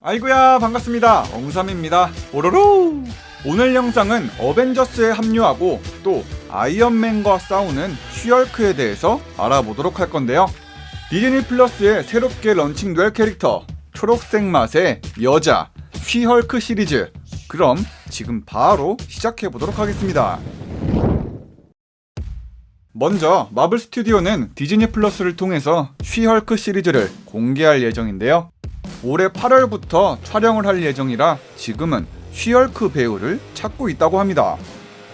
아이고야 반갑습니다. 엉삼입니다. 오로로. 오늘 영상은 어벤져스에 합류하고 또 아이언맨과 싸우는 쉬헐크에 대해서 알아보도록 할 건데요. 디즈니 플러스에 새롭게 런칭될 캐릭터 초록색 맛의 여자 쉬헐크 시리즈. 그럼 지금 바로 시작해보도록 하겠습니다. 먼저 마블 스튜디오는 디즈니 플러스를 통해서 쉬헐크 시리즈를 공개할 예정인데요. 올해 8월부터 촬영을 할 예정이라 지금은 쉬헐크 배우를 찾고 있다고 합니다.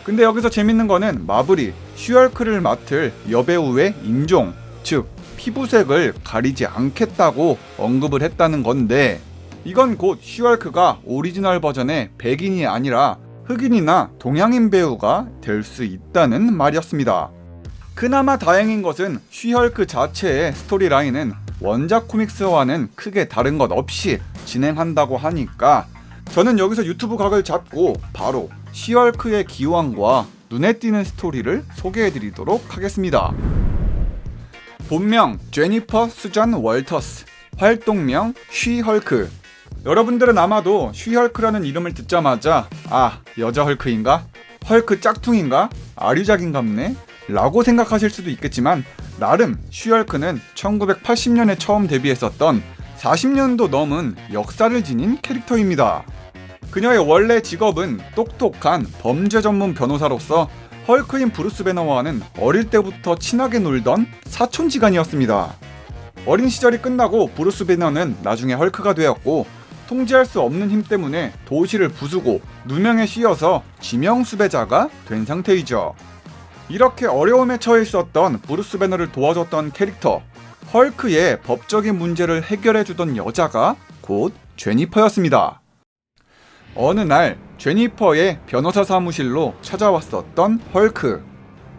근데 여기서 재밌는 거는 마블이 쉬헐크를 맡을 여배우의 인종, 즉 피부색을 가리지 않겠다고 언급을 했다는 건데, 이건 곧 쉬헐크가 오리지널 버전의 백인이 아니라 흑인이나 동양인 배우가 될 수 있다는 말이었습니다. 그나마 다행인 것은 쉬헐크 자체의 스토리라인은 원작 코믹스와는 크게 다른 것 없이 진행한다고 하니까 저는 여기서 유튜브 각을 잡고 바로 쉬헐크의 기왕과 눈에 띄는 스토리를 소개해드리도록 하겠습니다. 본명 제니퍼 수잔 월터스, 활동명 쉬헐크. 여러분들은 아마도 쉬헐크라는 이름을 듣자마자 여자 헐크인가? 헐크 짝퉁인가? 아류작인갑네? 라고 생각하실 수도 있겠지만 나름 쉬헐크는 1980년에 처음 데뷔했었던 40년도 넘은 역사를 지닌 캐릭터입니다. 그녀의 원래 직업은 똑똑한 범죄 전문 변호사로서 헐크인 브루스 배너와는 어릴 때부터 친하게 놀던 사촌지간이었습니다. 어린 시절이 끝나고 브루스 배너는 나중에 헐크가 되었고, 통제할 수 없는 힘 때문에 도시를 부수고 누명에 씌어서 지명수배자가 된 상태이죠. 이렇게 어려움에 처해 있었던 브루스 배너를 도와줬던 캐릭터, 헐크의 법적인 문제를 해결해주던 여자가 곧 제니퍼였습니다. 어느 날 제니퍼의 변호사 사무실로 찾아왔었던 헐크.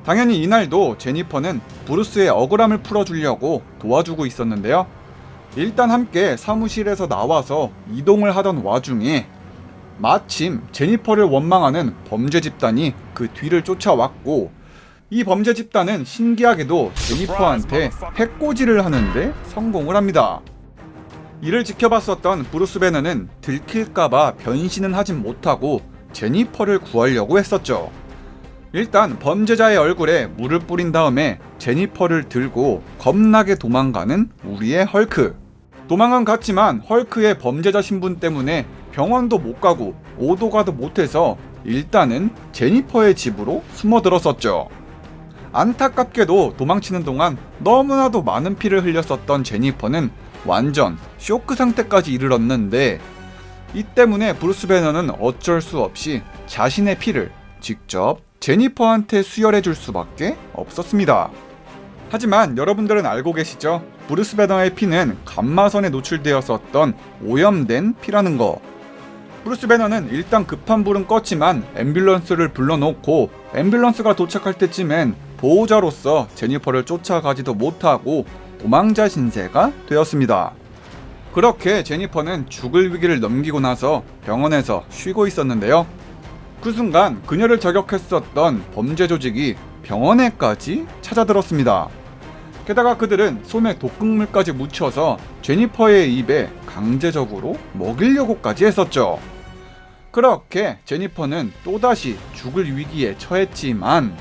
당연히 이날도 제니퍼는 브루스의 억울함을 풀어주려고 도와주고 있었는데요. 일단 함께 사무실에서 나와서 이동을 하던 와중에 마침 제니퍼를 원망하는 범죄 집단이 그 뒤를 쫓아왔고, 이 범죄 집단은 신기하게도 제니퍼한테 해코지를 하는데 성공을 합니다. 이를 지켜봤었던 브루스 배너는 들킬까봐 변신은 하진 못하고 제니퍼를 구하려고 했었죠. 일단 범죄자의 얼굴에 물을 뿌린 다음에 제니퍼를 들고 겁나게 도망가는 우리의 헐크. 도망은 갔지만 헐크의 범죄자 신분 때문에 병원도 못 가고 오도가도 못해서 일단은 제니퍼의 집으로 숨어들었었죠. 안타깝게도 도망치는 동안 너무나도 많은 피를 흘렸었던 제니퍼는 완전 쇼크 상태까지 이르렀는데, 이 때문에 브루스 배너는 어쩔 수 없이 자신의 피를 직접 제니퍼한테 수혈해줄 수밖에 없었습니다. 하지만 여러분들은 알고 계시죠? 브루스 배너의 피는 감마선에 노출되었었던 오염된 피라는 거. 브루스 배너는 일단 급한 불은 껐지만 앰뷸런스를 불러놓고 앰뷸런스가 도착할 때쯤엔 보호자로서 제니퍼를 쫓아가지도 못하고 도망자 신세가 되었습니다. 그렇게 제니퍼는 죽을 위기를 넘기고 나서 병원에서 쉬고 있었는데요. 그 순간 그녀를 저격했었던 범죄 조직이 병원에까지 찾아들었습니다. 게다가 그들은 솜에 독극물까지 묻혀서 제니퍼의 입에 강제적으로 먹이려고까지 했었죠. 그렇게 제니퍼는 또다시 죽을 위기에 처했지만,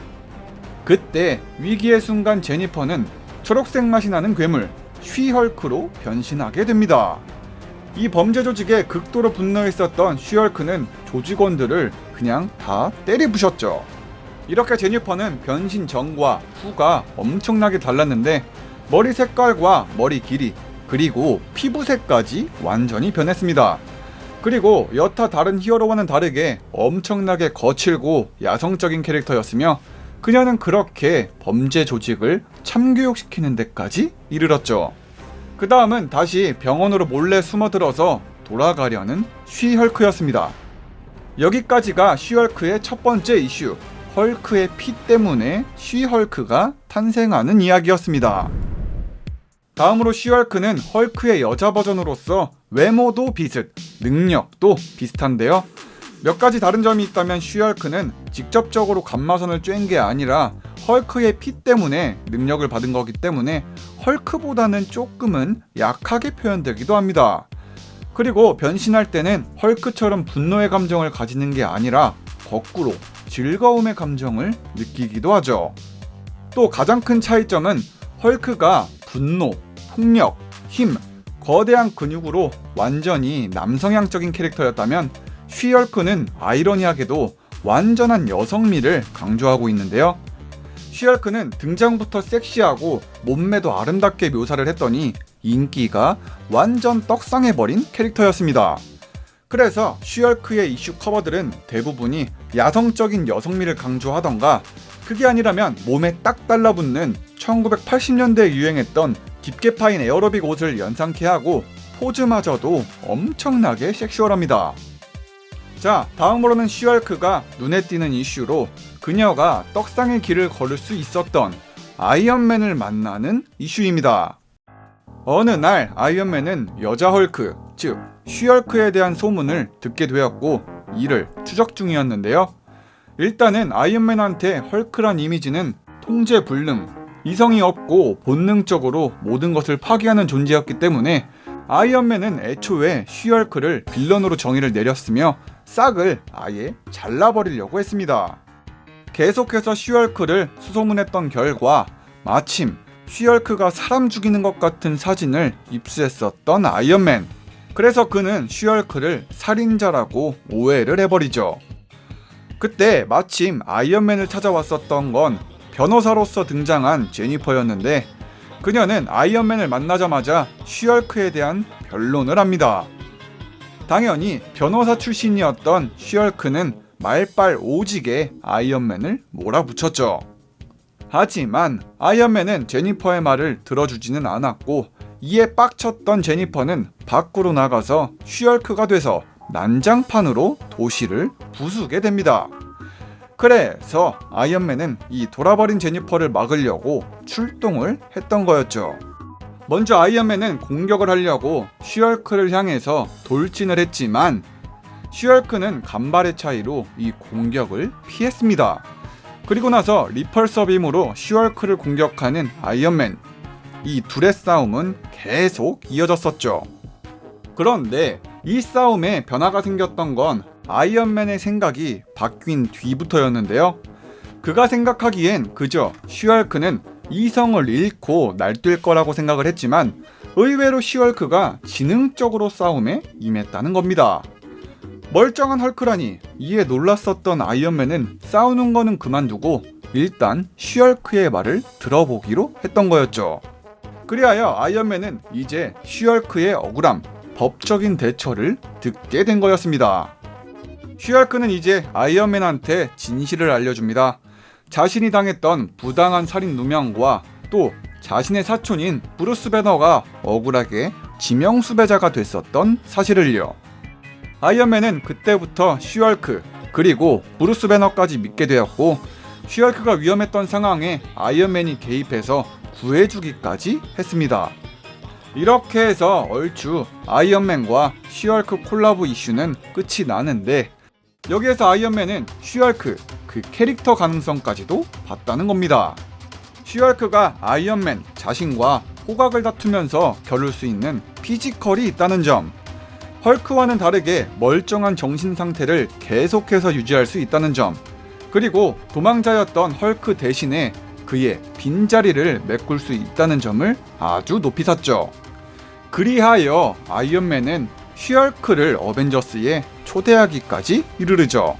그때 위기의 순간 제니퍼는 초록색 맛이 나는 괴물 쉬헐크로 변신하게 됩니다. 이 범죄 조직에 극도로 분노했었던 쉬헐크는 조직원들을 그냥 다 때리부셨죠. 이렇게 제니퍼는 변신 전과 후가 엄청나게 달랐는데, 머리 색깔과 머리 길이 그리고 피부색까지 완전히 변했습니다. 그리고 여타 다른 히어로와는 다르게 엄청나게 거칠고 야성적인 캐릭터였으며, 그녀는 그렇게 범죄 조직을 참교육시키는 데까지 이르렀죠. 그 다음은 다시 병원으로 몰래 숨어들어서 돌아가려는 쉬헐크였습니다. 여기까지가 쉬헐크의 첫 번째 이슈, 헐크의 피 때문에 쉬헐크가 탄생하는 이야기였습니다. 다음으로 쉬헐크는 헐크의 여자 버전으로서 외모도 비슷, 능력도 비슷한데요. 몇 가지 다른 점이 있다면 쉬헐크는 직접적으로 감마선을 쬐은 게 아니라 헐크의 피 때문에 능력을 받은 거기 때문에 헐크보다는 조금은 약하게 표현되기도 합니다. 그리고 변신할 때는 헐크처럼 분노의 감정을 가지는 게 아니라 거꾸로 즐거움의 감정을 느끼기도 하죠. 또 가장 큰 차이점은 헐크가 분노, 폭력, 힘, 거대한 근육으로 완전히 남성향적인 캐릭터였다면 쉬헐크는 아이러니하게도 완전한 여성미를 강조하고 있는데요. 쉬헐크는 등장부터 섹시하고 몸매도 아름답게 묘사를 했더니 인기가 완전 떡상해버린 캐릭터였습니다. 그래서 쉬헐크의 이슈 커버들은 대부분이 야성적인 여성미를 강조하던가, 그게 아니라면 몸에 딱 달라붙는 1980년대에 유행했던 깊게 파인 에어로빅 옷을 연상케 하고 포즈마저도 엄청나게 섹슈얼합니다. 자, 다음으로는 쉬헐크가 눈에 띄는 이슈로 그녀가 떡상의 길을 걸을 수 있었던 아이언맨을 만나는 이슈입니다. 어느 날 아이언맨은 여자 헐크, 즉 쉬헐크에 대한 소문을 듣게 되었고 이를 추적 중이었는데요. 일단은 아이언맨한테 헐크란 이미지는 통제 불능, 이성이 없고 본능적으로 모든 것을 파괴하는 존재였기 때문에 아이언맨은 애초에 쉬헐크를 빌런으로 정의를 내렸으며 싹을 아예 잘라버리려고 했습니다. 계속해서 쉬헐크를 수소문했던 결과 마침 쉬헐크가 사람 죽이는 것 같은 사진을 입수했었던 아이언맨. 그래서 그는 쉬헐크를 살인자라고 오해를 해버리죠. 그때 마침 아이언맨을 찾아왔었던 건 변호사로서 등장한 제니퍼였는데, 그녀는 아이언맨을 만나자마자 쉬헐크에 대한 변론을 합니다. 당연히 변호사 출신이었던 쉬헐크는 말빨 오지게 아이언맨을 몰아붙였죠. 하지만 아이언맨은 제니퍼의 말을 들어주지는 않았고, 이에 빡쳤던 제니퍼는 밖으로 나가서 쉬헐크가 돼서 난장판으로 도시를 부수게 됩니다. 그래서 아이언맨은 이 돌아버린 제니퍼를 막으려고 출동을 했던 거였죠. 먼저 아이언맨은 공격을 하려고 쉬헐크를 향해서 돌진을 했지만 쉬헐크는 간발의 차이로 이 공격을 피했습니다. 그리고 나서 리펄서 빔으로 쉬헐크를 공격하는 아이언맨. 이 둘의 싸움은 계속 이어졌었죠. 그런데 이 싸움에 변화가 생겼던 건 아이언맨의 생각이 바뀐 뒤부터였는데요. 그가 생각하기엔 그저 쉬헐크는 이성을 잃고 날뛸 거라고 생각을 했지만 의외로 쉬헐크가 지능적으로 싸움에 임했다는 겁니다. 멀쩡한 헐크라니. 이에 놀랐었던 아이언맨은 싸우는 거는 그만두고 일단 쉬헐크의 말을 들어보기로 했던 거였죠. 그리하여 아이언맨은 이제 쉬헐크의 억울함, 법적인 대처를 듣게 된 거였습니다. 쉬헐크는 이제 아이언맨한테 진실을 알려줍니다. 자신이 당했던 부당한 살인 누명과 또 자신의 사촌인 브루스 배너가 억울하게 지명수배자가 됐었던 사실을요. 아이언맨은 그때부터 쉬헐크 그리고 브루스 배너까지 믿게 되었고, 쉬헐크가 위험했던 상황에 아이언맨이 개입해서 구해주기까지 했습니다. 이렇게 해서 얼추 아이언맨과 쉬헐크 콜라보 이슈는 끝이 나는데, 여기에서 아이언맨은 쉬헐크 그 캐릭터 가능성까지도 봤다는 겁니다. 쉬헐크가 아이언맨 자신과 호각을 다투면서 겨룰 수 있는 피지컬이 있다는 점, 헐크와는 다르게 멀쩡한 정신 상태를 계속해서 유지할 수 있다는 점, 그리고 도망자였던 헐크 대신에 그의 빈자리를 메꿀 수 있다는 점을 아주 높이 샀죠. 그리하여 아이언맨은 쉬헐크를 어벤져스에 초대하기까지 이르르죠.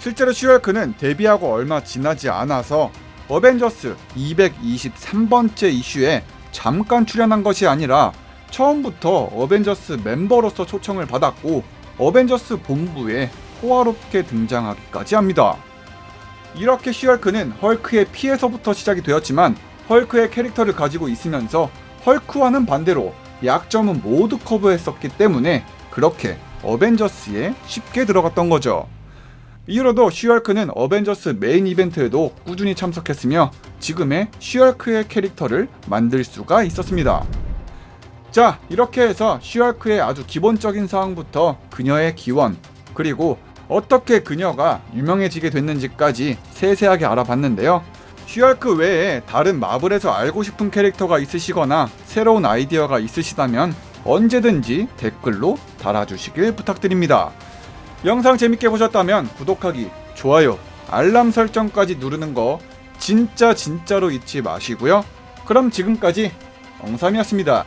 실제로 쉬헐크는 데뷔하고 얼마 지나지 않아서 어벤져스 223번째 이슈에 잠깐 출연한 것이 아니라 처음부터 어벤져스 멤버로서 초청을 받았고 어벤져스 본부에 호화롭게 등장하기까지 합니다. 이렇게 쉬헐크는 헐크의 피에서부터 시작이 되었지만 헐크의 캐릭터를 가지고 있으면서 헐크와는 반대로 약점은 모두 커버했었기 때문에 그렇게 어벤져스에 쉽게 들어갔던 거죠. 이후로도 쉬헐크는 어벤져스 메인 이벤트에도 꾸준히 참석했으며 지금의 쉬헐크의 캐릭터를 만들 수가 있었습니다. 자, 이렇게 해서 쉬헐크의 아주 기본적인 사항부터 그녀의 기원, 그리고 어떻게 그녀가 유명해지게 됐는지까지 세세하게 알아봤는데요. 쉬헐크 외에 다른 마블에서 알고 싶은 캐릭터가 있으시거나 새로운 아이디어가 있으시다면 언제든지 댓글로 달아주시길 부탁드립니다. 영상 재밌게 보셨다면 구독하기, 좋아요, 알람 설정까지 누르는 거 진짜로 잊지 마시고요. 그럼 지금까지 엉삼이었습니다.